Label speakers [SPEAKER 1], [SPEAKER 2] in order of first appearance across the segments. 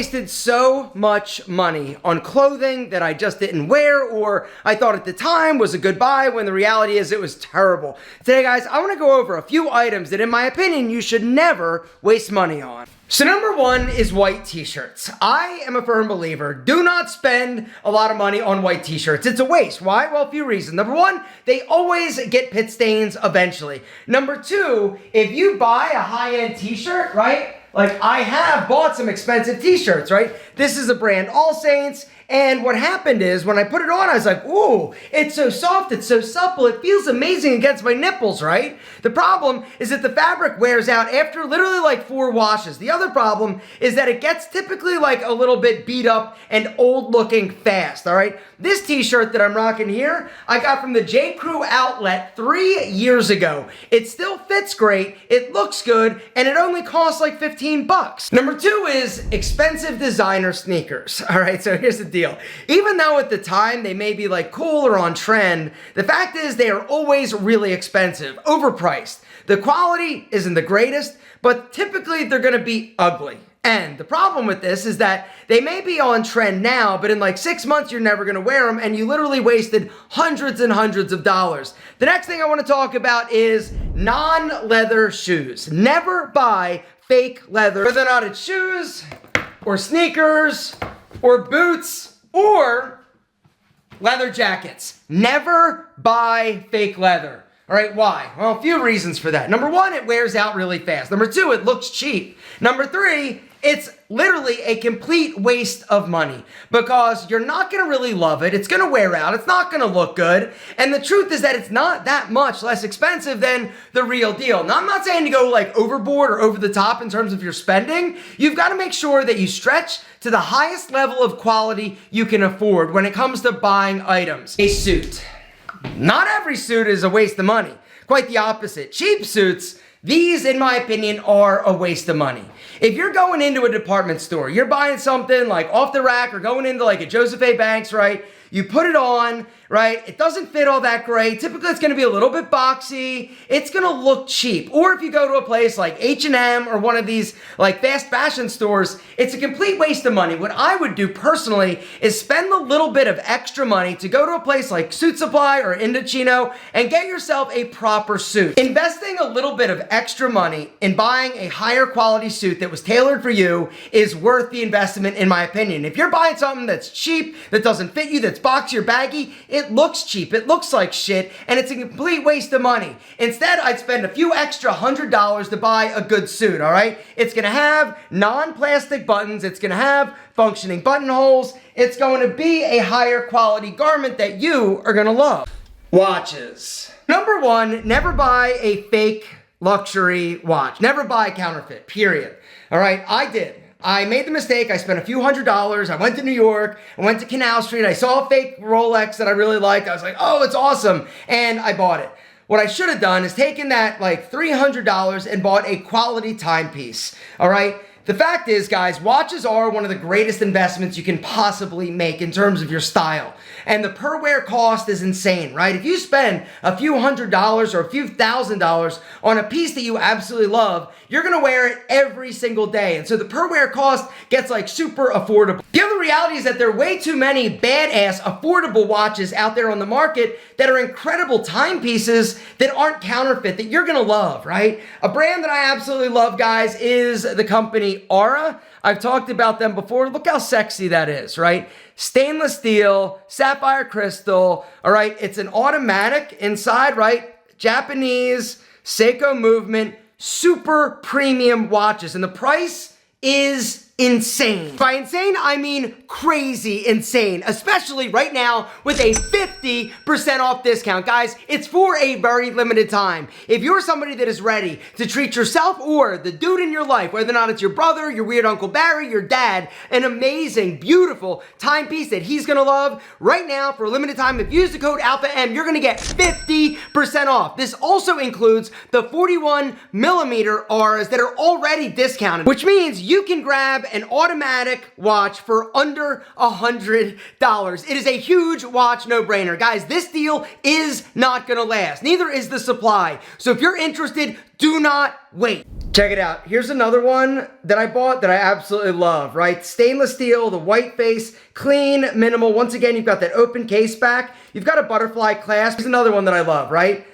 [SPEAKER 1] wasted so much money on clothing that I just didn't wear, or I thought at the time was a good buy when the reality is it was terrible. Today, guys, I want to go over a few items that in my opinion you should never waste money on. So number one is white t-shirts. I am a firm believer, do not spend a lot of money on white t-shirts. It's a waste. Why? Well, a few reasons. Number one, they always get pit stains eventually. Number two, if you buy a high-end t-shirt, right? Like I have bought some expensive t-shirts, right? This is a brand All Saints. And what happened is when I put it on, I was like, ooh, it's so soft, it's so supple, it feels amazing against my nipples, right? The problem is that the fabric wears out after literally like 4 washes. The other problem is that it gets typically like a little bit beat up and old looking fast, all right? This t-shirt that I'm rocking here, I got from the J. Crew outlet 3 years ago. It still fits great, it looks good, and it only costs like 15 bucks. Number 2 is expensive designer sneakers, all right? So here's the deal. Even though at the time they may be like cool or on trend, the fact is they are always really expensive, overpriced. The quality isn't the greatest, but typically they're gonna be ugly. And the problem with this is that they may be on trend now, but in like 6 months, you're never gonna wear them, and you literally wasted hundreds and hundreds of dollars. The next thing I wanna talk about is non-leather shoes. Never buy fake leather, whether or not it's shoes, or sneakers, or boots, or leather jackets. Never buy fake leather. All right, why? Well, a few reasons for that. Number 1, it wears out really fast. Number 2, it looks cheap. Number 3, it's literally a complete waste of money because you're not gonna really love it. It's gonna wear out. It's not gonna look good. And the truth is that it's not that much less expensive than the real deal. Now, I'm not saying to go like overboard or over the top in terms of your spending. You've got to make sure that you stretch to the highest level of quality you can afford when it comes to buying items. A suit. Not every suit is a waste of money. Quite the opposite. Cheap suits, these, in my opinion, are a waste of money. If you're going into a department store, you're buying something like off the rack or going into like a Joseph A. Banks, right? You put it on, right? It doesn't fit all that great. Typically, it's gonna be a little bit boxy. It's gonna look cheap. Or if you go to a place like H&M or one of these like fast fashion stores, it's a complete waste of money. What I would do personally is spend a little bit of extra money to go to a place like Suit Supply or Indochino and get yourself a proper suit. Investing a little bit of extra money in buying a higher quality suit that was tailored for you is worth the investment, in my opinion. If you're buying something that's cheap, that doesn't fit you, that's boxy or baggy, it looks cheap, it looks like shit, and it's a complete waste of money. Instead, I'd spend a few extra $100 to buy a good suit, all right? It's gonna have non-plastic buttons, it's gonna have functioning buttonholes, it's going to be a higher quality garment that you are gonna love. Watches. Number 1, never buy a fake luxury watch. Never buy a counterfeit, period. All right, I did. I made the mistake, I spent a few $100s, I went to New York, I went to Canal Street, I saw a fake Rolex that I really liked, I was like, oh, it's awesome, and I bought it. What I should have done is taken that like $300 and bought a quality timepiece, all right? The fact is, guys, watches are one of the greatest investments you can possibly make in terms of your style. And the per wear cost is insane, right? If you spend a few $100s or a few $1,000s on a piece that you absolutely love, you're gonna wear it every single day. And so the per wear cost gets like super affordable. The other reality is that there are way too many badass affordable watches out there on the market that are incredible timepieces that aren't counterfeit, that you're gonna love, right? A brand that I absolutely love, guys, is the company Aura. I've talked about them before. Look how sexy that is, right? Stainless steel, sapphire crystal, all right? It's an automatic inside, right? Japanese, Seiko movement, super premium watches. And the price is insane. By insane, I mean crazy insane, especially right now with a 50% off discount. Guys, it's for a very limited time. If you're somebody that is ready to treat yourself or the dude in your life, whether or not it's your brother, your weird Uncle Barry, your dad, an amazing, beautiful timepiece that he's gonna love, right now for a limited time, if you use the code ALPHAM, you're gonna get 50% off. This also includes the 41mm Auras that are already discounted, which means you can grab an automatic watch for under $100. It is a huge watch no-brainer. Guys, this deal is not gonna last. Neither is the supply. So if you're interested, do not wait. Check it out. Here's another one that I bought that I absolutely love, right? Stainless steel, the white face, clean, minimal. Once again, you've got that open case back. You've got a butterfly clasp. Here's another one that I love, right?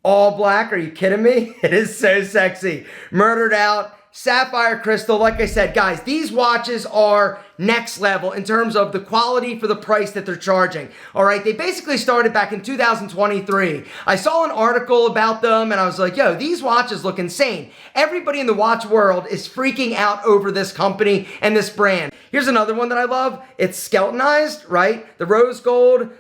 [SPEAKER 1] All black. Are you kidding me? It is so sexy. Murdered out. Sapphire crystal. Like I said, guys, these watches are next level in terms of the quality for the price that they're charging. All right, they basically started back in 2023. I saw an article about them and I was like, yo, these watches look insane. Everybody in the watch world is freaking out over this company and this brand. Here's another one that I love. It's skeletonized, right? The rose gold,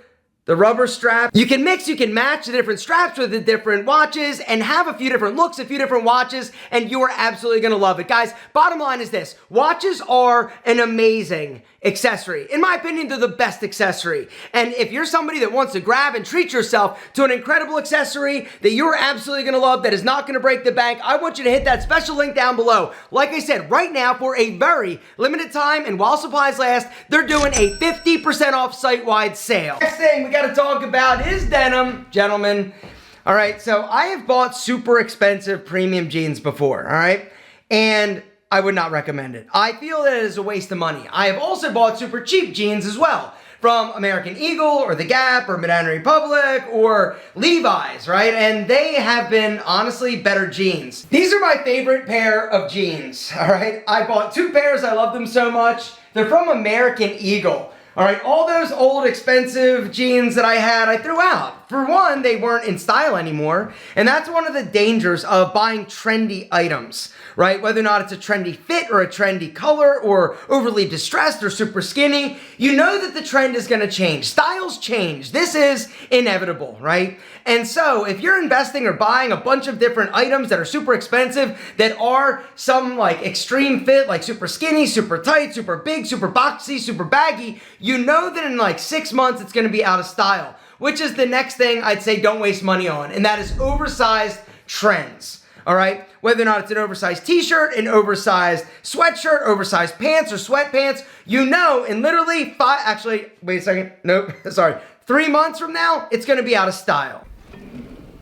[SPEAKER 1] the rubber strap. You can mix, you can match the different straps with the different watches and have a few different looks, a few different watches, and you are absolutely gonna love it. Guys, bottom line is this. Watches are an amazing accessory. In my opinion, they're the best accessory. And if you're somebody that wants to grab and treat yourself to an incredible accessory that you're absolutely gonna love, that is not gonna break the bank, I want you to hit that special link down below. Like I said, right now, for a very limited time and while supplies last, they're doing a 50% off site-wide sale. Next thing we gotta talk about is denim, gentlemen. All right, so I have bought super expensive premium jeans before, all right? And I would not recommend it. I feel that it is a waste of money. I have also bought super cheap jeans as well, from American Eagle or The Gap or Banana Republic or Levi's, right? And they have been, honestly, better jeans. These are my favorite pair of jeans, all right? I bought two pairs. I love them so much. They're from American Eagle. All right, all those old expensive jeans that I had, I threw out. For one, they weren't in style anymore, and that's one of the dangers of buying trendy items, right? Whether or not it's a trendy fit or a trendy color or overly distressed or super skinny, you know that the trend is gonna change. Styles change. This is inevitable, right? And so if you're investing or buying a bunch of different items that are super expensive, that are some like extreme fit, like super skinny, super tight, super big, super boxy, super baggy, you know that in like 6 months it's gonna be out of style, which is the next thing I'd say don't waste money on, and that is oversized trends. All right, whether or not it's an oversized t-shirt, an oversized sweatshirt, oversized pants or sweatpants, you know in literally 3 months from now, it's gonna be out of style.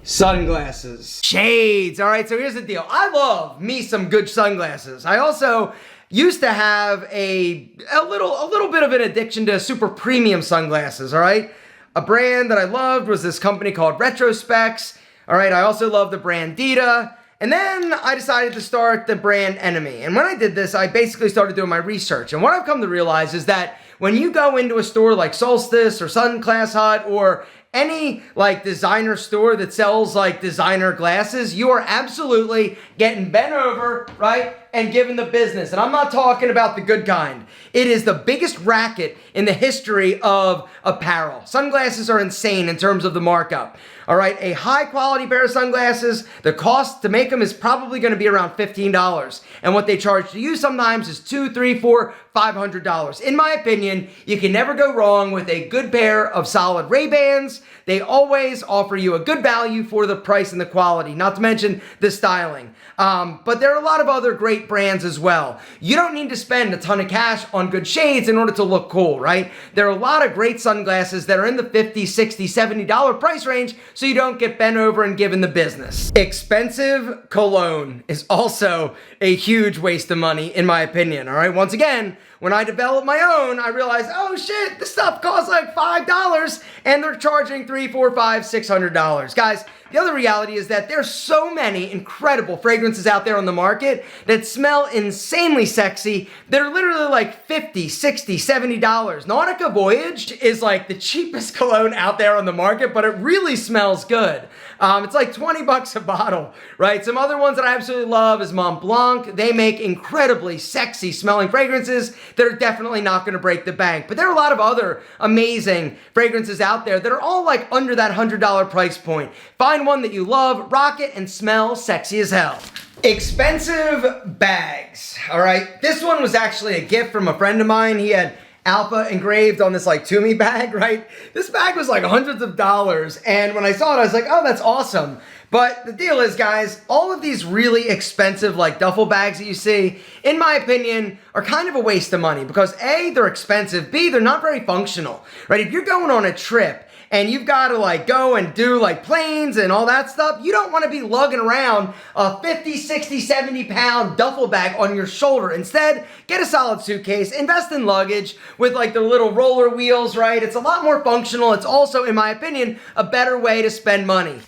[SPEAKER 1] Sunglasses. Shades. All right, so here's the deal. I love me some good sunglasses. I also used to have a little bit of an addiction to super premium sunglasses, all right? A brand that I loved was this company called Retrospecs. All right, I also love the brand Dita. And then I decided to start the brand Enemy. And when I did this, I basically started doing my research. And what I've come to realize is that when you go into a store like Solstice or Sunglass Hut or any like designer store that sells like designer glasses, you are absolutely getting bent over, right? And given the business. And I'm not talking about the good kind. It is the biggest racket in the history of apparel. Sunglasses are insane in terms of the markup. All right, a high quality pair of sunglasses, the cost to make them is probably gonna be around $15. And what they charge to you sometimes is $200, $300, $400, $500. In my opinion, you can never go wrong with a good pair of solid Ray-Bans. They always offer you a good value for the price and the quality, not to mention the styling. But there are a lot of other great brands as well. You don't need to spend a ton of cash on good shades in order to look cool, right? There are a lot of great sunglasses that are in the $50, $60, $70 price range, so you don't get bent over and given the business. Expensive cologne is also a huge waste of money, in my opinion, all right? Once again, when I developed my own, I realized, oh shit, this stuff costs like $5 and they're charging $300, $400, $500, $600. Guys, the other reality is that there's so many incredible fragrances out there on the market that smell insanely sexy that are literally like $50, $60, $70. Nautica Voyage is like the cheapest cologne out there on the market, but it really smells good. It's like 20 bucks a bottle, right? Some other ones that I absolutely love is Mont Blanc. They make incredibly sexy smelling fragrances that are definitely not gonna break the bank. But there are a lot of other amazing fragrances out there that are all like under that $100 price point. Find one that you love, rock it, and smell sexy as hell. Expensive bags, all right? This one was actually a gift from a friend of mine. He had Alpha engraved on this like Toomey bag, right? This bag was like hundreds of dollars, and when I saw it, I was like, oh, that's awesome. But the deal is, guys, all of these really expensive like duffel bags that you see, in my opinion, are kind of a waste of money because A, they're expensive, B, they're not very functional, right? If you're going on a trip and you've got to like go and do like planes and all that stuff, you don't want to be lugging around a 50, 60, 70 pound duffel bag on your shoulder. Instead, get a solid suitcase, invest in luggage with like the little roller wheels, right? It's a lot more functional. It's also, in my opinion, a better way to spend money.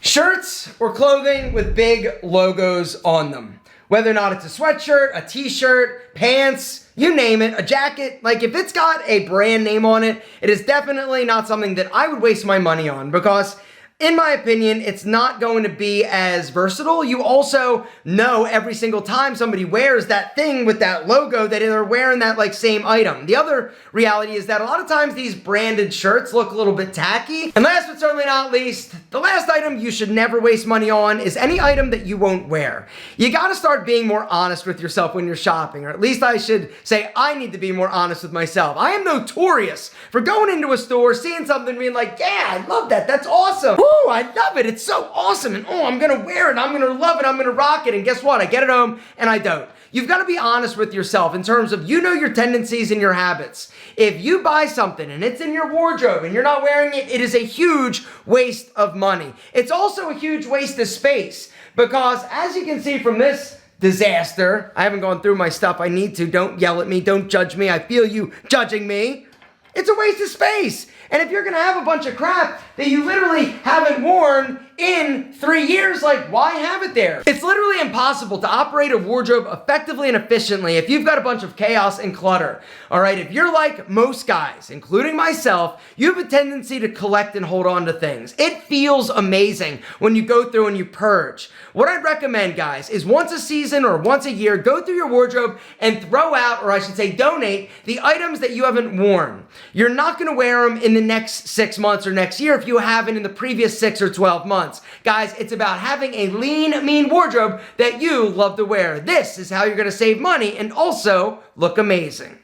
[SPEAKER 1] Shirts or clothing with big logos on them. Whether or not it's a sweatshirt, a t-shirt, pants, you name it, a jacket, like if it's got a brand name on it, it is definitely not something that I would waste my money on because in my opinion, it's not going to be as versatile. You also know every single time somebody wears that thing with that logo that they're wearing that like same item. The other reality is that a lot of times these branded shirts look a little bit tacky. And last but certainly not least, the last item you should never waste money on is any item that you won't wear. You gotta start being more honest with yourself when you're shopping, or at least I should say I need to be more honest with myself. I am notorious for going into a store, seeing something and being like, yeah, I love that, that's awesome. Ooh, I love it. It's so awesome. And oh, I'm going to wear it. I'm going to love it. I'm going to rock it. And guess what? I get it home and I don't. You've got to be honest with yourself in terms of, you know, your tendencies and your habits. If you buy something and it's in your wardrobe and you're not wearing it, it is a huge waste of money. It's also a huge waste of space because as you can see from this disaster, I haven't gone through my stuff. I need to. Don't yell at me. Don't judge me. I feel you judging me. It's a waste of space. And if you're gonna have a bunch of crap that you literally haven't worn in 3 years, like why have it there? It's literally impossible to operate a wardrobe effectively and efficiently if you've got a bunch of chaos and clutter. All right, if you're like most guys, including myself, you have a tendency to collect and hold on to things. It feels amazing when you go through and you purge. What I'd recommend, guys, is once a season or once a year, go through your wardrobe and throw out, or I should say donate, the items that you haven't worn. You're not gonna wear them in the next 6 months or next year if you haven't in the previous 6 or 12 months. Guys, it's about having a lean, mean wardrobe that you love to wear. This is how you're gonna save money and also look amazing.